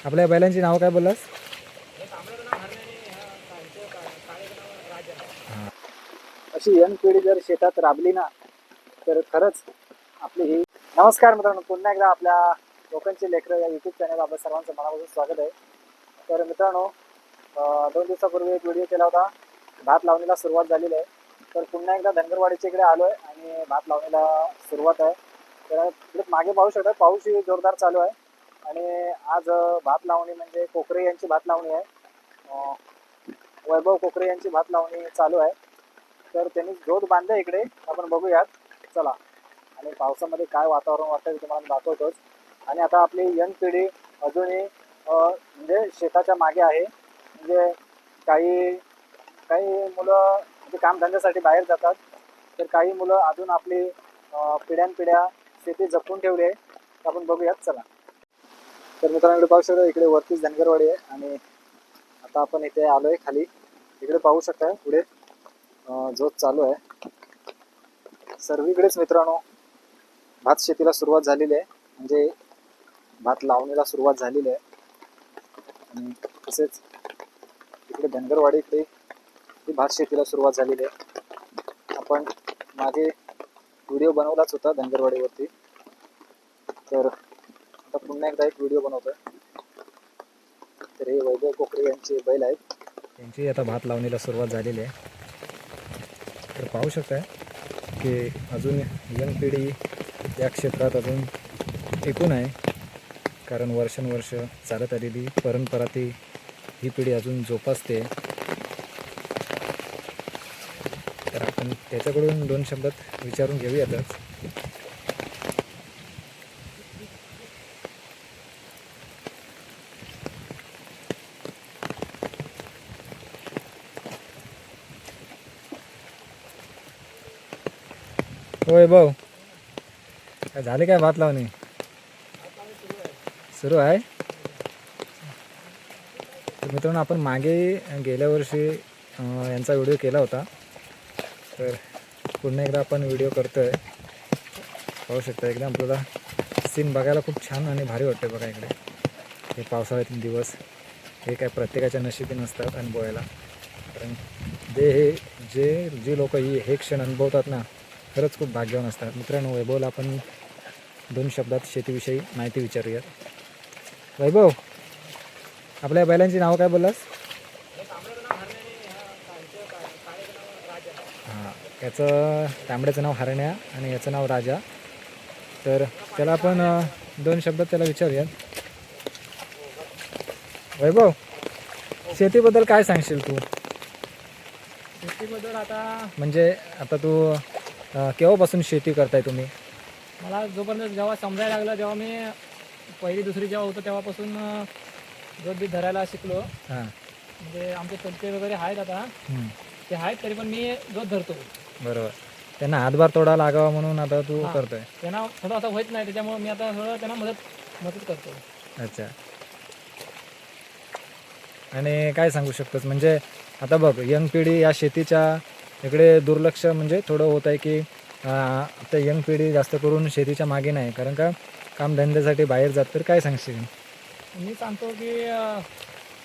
आपल्या बैलांची नाव काय बोललास? हां. अशी यंग पिढी जर शेतात राबली ना तर खरंच आपली ही. नमस्कार मित्रांनो, पुन्हा एकदा आपल्या लोकांची लेकरं या यूट्यूब चॅनल आपल्या सर्वांचं मनापासून स्वागत आहे. तर मित्रांनो, 2 दिवसापूर्वी एक व्हिडिओ केला होता. भात लावणीला सुरुवात झालेली आहे. तर पुन्हा एकदा धनगरवाडीच्या इकडे आलो आहे आणि भात लावणीला सुरुवात आहे. तर इकडे मागे पाहू शकता, पाऊसही जोरदार चालू आहे. आणि आज भात लावणी म्हणजे कोकरे यांची भात लावणी आहे. वैभव कोकरे यांची भात लावणी चालू आहे. तर त्यांनी जोत बांधला इकडे, आपण बघूयात चला. आणि पावसामध्ये काय वातावरण वाटतं ते तुम्हाला दाखवतोच. आणि आता आपली यंग पिढी अजूनही म्हणजे शेताच्या मागे आहे. म्हणजे काही काही मुलं म्हणजे कामधंद्यासाठी बाहेर जातात, तर काही मुलं अजून आपली पिढ्यानपिढ्या शेती जपून ठेवली आहे. आपण बघूयात चला. तर मित्रांनो, इकडे पाहू शकता, इकडे वरतीच धनगरवाडी आहे आणि आता आपण इथे आलो आहे खाली. इकडे पाहू शकता पुढे जोत चालू आहे सर्वीकडेच. मित्रांनो, भात शेतीला सुरुवात झालेली आहे, म्हणजे भात लावणीला सुरुवात झालेली आहे. आणि तसेच इकडे धनगरवाडी इकडे ही भात शेतीला सुरुवात झालेली आहे. आपण मागे व्हिडिओ बनवलाच होता धनगरवाडीवरती, तर आता पुन्हा एकदा एक व्हिडिओ बनवतोय. तर हे वैभव कोकरे यांचे बैल आहेत, त्यांची आता भात लावणीला सुरुवात झालेली आहे. तर पाहू शकताय की अजून यंग पिढी या क्षेत्रात अजून टिकून आहे, कारण वर्षानुवर्ष चालत आलेली परंपरा ती ही पिढी अजून जोपासते. तर आपण त्याच्याकडून 2 शब्दात विचारून घेऊयातच. होय भाऊ, काय झाले काय भात लावणी? सुरू आहे. तर मित्रांनो, आपण मागे गेल्या वर्षी यांचा व्हिडिओ केला होता, तर पुन्हा एकदा आपण व्हिडिओ करतोय. पाहू शकता, एकदम आपल्याला सीन बघायला खूप छान आणि भारी वाटते बघा. इकडे हे पावसाळ्यातील दिवस हे काय प्रत्येकाच्या नशिबी नसतात अनुभवायला, कारण जे लोक हे क्षण अनुभवतात ना, खरंच खूप भाग्यवान असतात. मित्रांनो, वैभवला आपण 2 शब्दात शेतीविषयी माहिती विचारूयात. वैभव, आपल्या बैलांची नावं काय बोललास? हां, याचं तांबड्याचं नाव हरण्या आणि याचं नाव राजा. तर त्याला आपण 2 शब्दात त्याला विचारूयात. वैभव, शेतीबद्दल काय सांगशील तू? शेतीबद्दल आता म्हणजे आता तू केव्हापासून शेती करताय तुम्ही? मला जोपर्यंत जेव्हा समजायला लागलं, जेव्हा मी पहिली दुसरी जेव्हा होतो तेव्हापासून जोत बी धरायला शिकलो. हां. म्हणजे आमचे चलते वगैरे आहेत आता, ते आहेत, तरी पण मी जोत धरतो. बरोबर, त्यांना हातभार तोडा लागावा म्हणून आता तू हां. करतोय. त्यांना थोडं असं होत नाही, त्याच्यामुळे मी आता थोडं त्यांना मदत करतो. अच्छा. आणि काय सांगू शकतोस, म्हणजे आता बघ, यंग पिढी या शेतीच्या इकडे दुर्लक्ष म्हणजे थोडं होत आहे की आता यंग पिढी जास्त करून शेतीच्या मागे नाही, कारण का कामधंद्यासाठी बाहेर जात. तर काय सांगशील? मी सांगतो की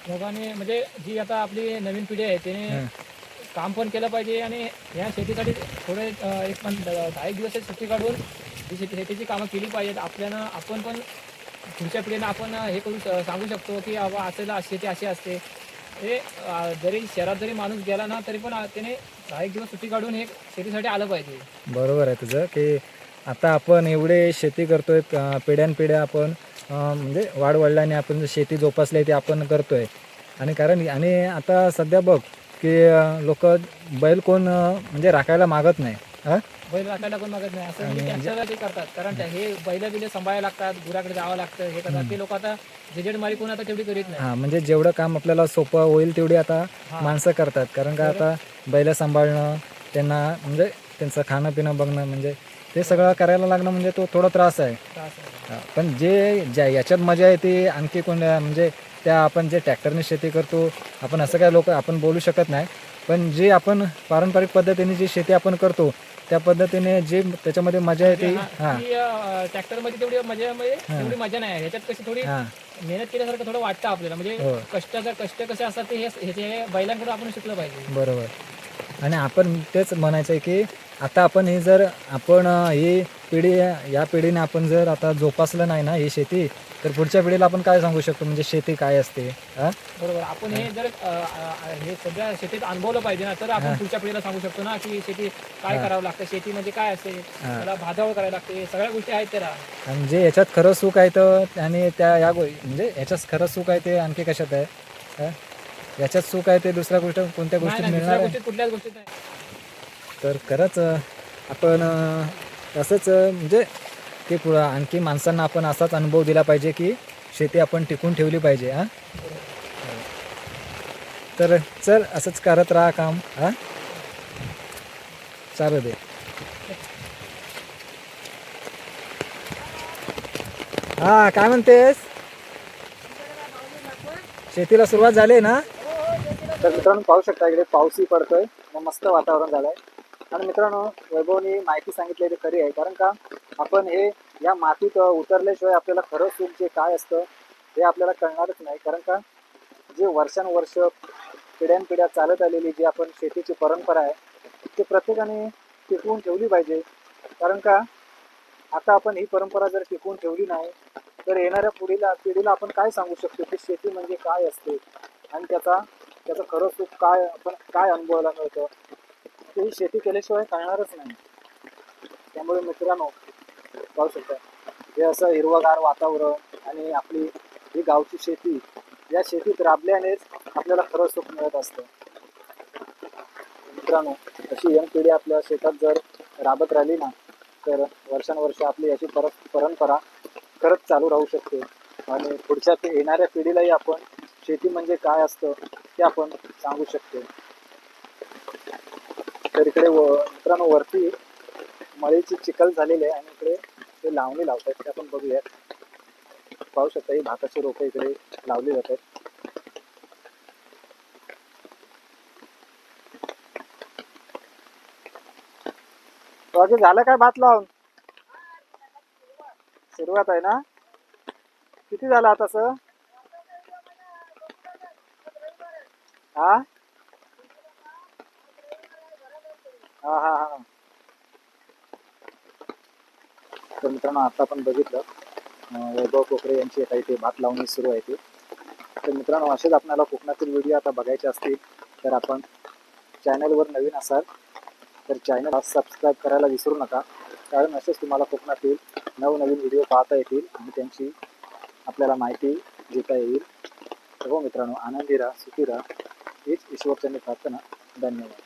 दोघांनी म्हणजे जी आता आपली नवीन पिढी आहे त्याने काम पण केलं पाहिजे आणि ह्या शेतीसाठी थोडे एक 10 दिवस सुट्टी काढून ही शेतीची कामं केली पाहिजेत. आपण पण पुढच्या पिढीनं आपण हे करून सांगू शकतो की बाबा असं शेती अशी असते. हे जरी शहरात जरी माणूस गेला ना, तरी पण त्याने 10 दिवस सुट्टी काढून हे शेतीसाठी आलं पाहिजे. बरोबर आहे तुझं, की आता आपण एवढे शेती करतोय, पिढ्यानपिढ्या आपण म्हणजे वाढवडिलांनी आपण शेती जोपासली आहे ती आपण करतोय. आणि आता सध्या बघ की लोक बैल कोण म्हणजे राखायला मागत नाही. बैल राखायला कोण मागत नाही, असं म्हणजे त्यांच्यासाठी करतात, कारण हे बैल सांभाळायला लागतात, गुराकडे जावं लागतं, हे करतात. ते लोक आता झेजेडमारी कोण आता तेवढी करीत नाही. हां, म्हणजे जेवढं काम आपल्याला सोपं होईल तेवढी आता माणसं करतात, कारण का आता बैल सांभाळणं, त्यांना म्हणजे त्यांचं खाणं पिणं बघणं, म्हणजे ते सगळं करायला लागणं म्हणजे तो थोडा त्रास आहे. पण याच्यात मजा आहे ती आणखी कोण म्हणजे आपण जे ट्रॅक्टरने शेती करतो, आपण असं काय लोक आपण बोलू शकत नाही, पण जे आपण पारंपरिक पद्धतीने जी शेती आपण करतो त्या पद्धतीने जे त्याच्यामध्ये मजा येते. हां ट्रॅक्टर मध्ये तेवढी मजा म्हणजे हां. तेवढी मजा नाही आहे. ह्याच्यात कशी थोडी हां मेहनत केल्यासारखं थोडं वाटतं आपल्याला. म्हणजे हो कष्ट कसे असतात ते ह्याचे बैलांकडून आपण शिकलं पाहिजे. बरोबर. आणि आपण तेच म्हणायचं आहे की आता आपण हे जर आपण ही पिढी या पिढीने आपण जर आता जोपासलं नाही ना ही शेती, तर पुढच्या पिढीला आपण काय सांगू शकतो म्हणजे शेती काय असते. हां बरोबर. आपण हे जर हे सगळ्या शेतीत अनुभवलं पाहिजे ना, तर आपण पुढच्या पिढीला सांगू शकतो ना, की शेती काय करावं लागतं, शेती म्हणजे काय असते, त्याला भाजावळ करायला लागते, सगळ्या गोष्टी आहेत त्याला. म्हणजे याच्यात खरं सुख आहे तर आणि त्या या म्हणजे याच्यात खरं सुख आहे ते आणखी कशात आहे. हां याच्यात सुख आहे ते दुसऱ्या गोष्ट कोणत्या नाही गोष्टीत नाही, मिळणार दुसऱ्या आहे. गोष्टीत कुठल्याच गोष्टीत नाही. तर खरंच आपण तसंच म्हणजे ते पुढं आणखी माणसांना आपण असाच अनुभव दिला पाहिजे की शेती आपण टिकून ठेवली पाहिजे. हां तर चल असंच करत राहा काम. हां चालू दे. हां काय म्हणतेस, शेतीला सुरुवात झाली ना. तर मित्रांनो पाहू शकता इकडे पाऊसही पडतोय, मस्त वातावरण झालंय. आणि मित्रांनो वैभवनी माहिती सांगितलेली खरी आहे, कारण का आपण हे या मातीत उतरल्याशिवाय आपल्याला खरं सुख जे काय असतं हे आपल्याला कळणारच नाही. कारण का जे वर्षानुवर्ष पिढ्यानपिढ्या चालत आलेली जी आपण शेतीची परंपरा आहे ती प्रत्येकाने टिकवून ठेवली पाहिजे. कारण का आता आपण ही परंपरा जर टिकवून ठेवली नाही तर येणाऱ्या पिढीला आपण काय सांगू शकतो की शेती म्हणजे काय असते आणि त्याचं खरं सुख काय, आपण काय अनुभवायला मिळतं ते ही शेती केल्याशिवाय कळणारच नाही. त्यामुळे मित्रांनो पाहू शकता हे असं हिरवगार वातावरण आणि आपली ही गावची शेती, या शेतीत राबल्यानेच आपल्याला खरं सुख मिळत असतं. मित्रांनो अशी यंग पिढी आपल्या शेतात जर राबत राहिली ना तर वर्षानुवर्ष आपली अशी परंपरा खरंच चालू राहू शकते आणि पुढच्या येणाऱ्या पिढीलाही आपण शेती म्हणजे काय असतं ते आपण सांगू शकतो. तर इकडे मित्रांनो वरती मळीची चिखल झालेली आहे आणि इकडे ते लावणी लावतात ते आपण बघूया. पाहू शकता ही भाताची रोपं इकडे लावली जातात. बाकी झालं काय भात लावून, सुरुवात आहे ना. किती झालं आता सर. हा हा हा हा. तर मित्रांनो आता आपण बघितलं वैभव कोकरे यांची आता इथे भात लावणी सुरू आहे. तर मित्रांनो असेच आपल्याला कोकणातील व्हिडिओ आता बघायचे असतील तर आपण चॅनलवर नवीन असाल तर चॅनल सबस्क्राईब करायला विसरू नका, कारण असेच तुम्हाला कोकणातील नवनवीन व्हिडिओ पाहता येतील आणि त्यांची आपल्याला माहिती घेता येईल. हो मित्रांनो आनंदी राहा, सुखी राहा हीच ईश्वरचरणी प्रार्थना. धन्यवाद.